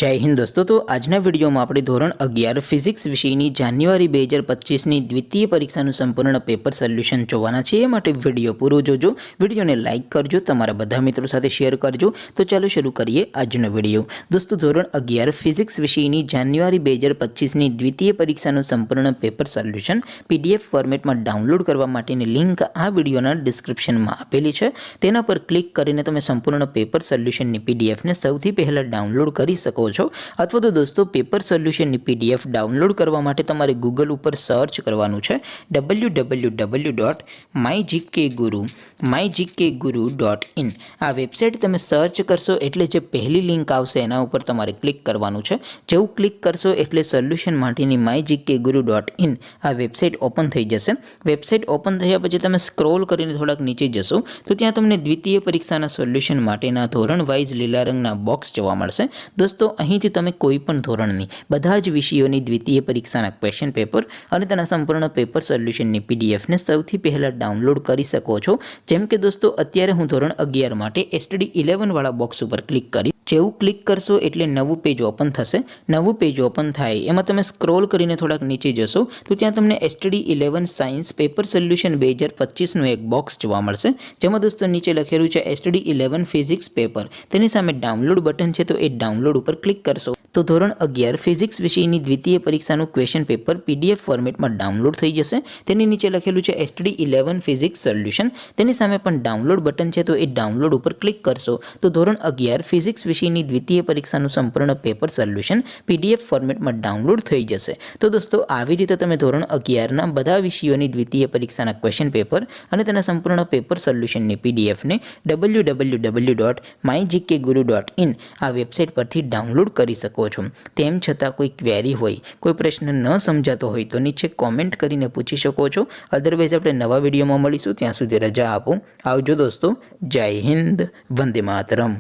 जय हिंद दोस्तों। तो आजना वीडियो में આપણે ધોરણ 11 ફિઝિક્સ વિષયની જાન્યુઆરી 2025ની દ્વિતીય પરીક્ષાનું સંપૂર્ણ પેપર સોલ્યુશન જોવાના છે। એ માટે વિડિયો પૂરો જોજો, વિડિયોને લાઈક કરજો, તમારા બધા મિત્રો સાથે શેર કરજો। તો ચાલો શરૂ કરીએ આજનો વિડિયો। દોસ્તો ધોરણ 11 ફિઝિક્સ વિષયની જાન્યુઆરી 2025ની દ્વિતીય પરીક્ષાનું સંપૂર્ણ પેપર સોલ્યુશન પીડીએફ ફોર્મેટમાં ડાઉનલોડ કરવા માટેની લિંક આ વિડિયોના ડિસ્ક્રિપ્શનમાં આપેલી છે। તેના પર ક્લિક કરીને તમે સંપૂર્ણ પેપર સોલ્યુશનની પીડીએફને સૌથી પહેલા ડાઉનલોડ કરી શકો છો। अथवा तो दोस्तों पेपर सोल्यूशन की पीडीएफ डाउनलॉड करवा माटे तमारे गूगल पर सर्च करवानुं छे www.mygkguru.in। आ वेबसाइट तमे सर्च करशो एटले जे पहली लिंक आवशे एना उपर तमारे क्लिक करवानुं छे। जेवुं क्लिक करशो एटले सोल्यूशन माटेनी mygkguru.in आ वेबसाइट ओपन थई जशे। वेबसाइट ओपन थया पछी तमे स्क्रॉल करीने थोड़ाक नीचे जशो तो त्यां तमने द्वितीय परीक्षाना सोल्यूशन माटेना धोरण वाइज लीला रंगना बॉक्स जोवा मळशे। दोस्तों અહીંથી તમે કોઈ પણ ધોરણની બધા જ વિષયોની દ્વિતીય પરીક્ષાના ક્વેશ્ચન પેપર અને તેના સંપૂર્ણ પેપર સોલ્યુશનની પીડીએફને સૌથી પહેલા ડાઉનલોડ કરી શકો છો। જેમ કે દોસ્તો અત્યારે હું ધોરણ 11 માટે એસટીડી 11 વાળા બોક્સ ઉપર ક્લિક કરી જેવું ક્લિક કરશો એટલે નવું પેજ ઓપન થશે। નવું પેજ ઓપન થાય એમાં તમે સ્ક્રોલ કરીને થોડાક નીચે જશો તો ત્યાં તમને એસટીડી 11 સાયન્સ પેપર સોલ્યુશન 2025નું એક બોક્સ જોવા મળશે। જેમાં દોસ્તો નીચે લખેલું છે એસટીડી 11 ફિઝિક્સ પેપર, તેની સામે ડાઉનલોડ બટન છે તો એ ડાઉનલોડ ઉપર ક્લિક करशो तो धोरण 11 फिजिक्स विषयनी द्वितीय परीक्षाનું क्वेश्चन पेपर पीडीएफ फॉर्मेटમાં ડાઉનલોડ થઈ જશે। તેની નીચે લખેલું છે એસટીડી 11 ફિઝિક્સ સોલ્યુશન, તેની સામે પણ ડાઉનલોડ બટન છે તો એ ડાઉનલોડ ઉપર ક્લિક કરશો તો ધોરણ 11 ફિઝિક્સ વિષયની દ્વિતીય પરીક્ષાનું સંપૂર્ણ પેપર સોલ્યુશન પીડીએફ ફોર્મેટમાં ડાઉનલોડ થઈ જશે। તો દોસ્તો આવી રીતે તમે ધોરણ 11ના બધા વિષયોની દ્વિતીય પરીક્ષાના ક્વેશ્ચન પેપર અને તેના સંપૂર્ણ પેપર સોલ્યુશનની પીડીએફને www.mygkguru.in આ વેબસાઇટ પરથી ડાઉનલોડ કરી શકો છો। તેમ છતાં કોઈ ક્વેરી હોય, કોઈ પ્રશ્ન ન સમજાતો હોય તો નીચે કોમેન્ટ કરીને પૂછી શકો છો। અધરવાઇઝ આપણે નવા વિડીયોમાં મળીશું, ત્યાં સુધી રજા આપો। આવજો દોસ્તો। જય હિન્દ, વંદે માતરમ।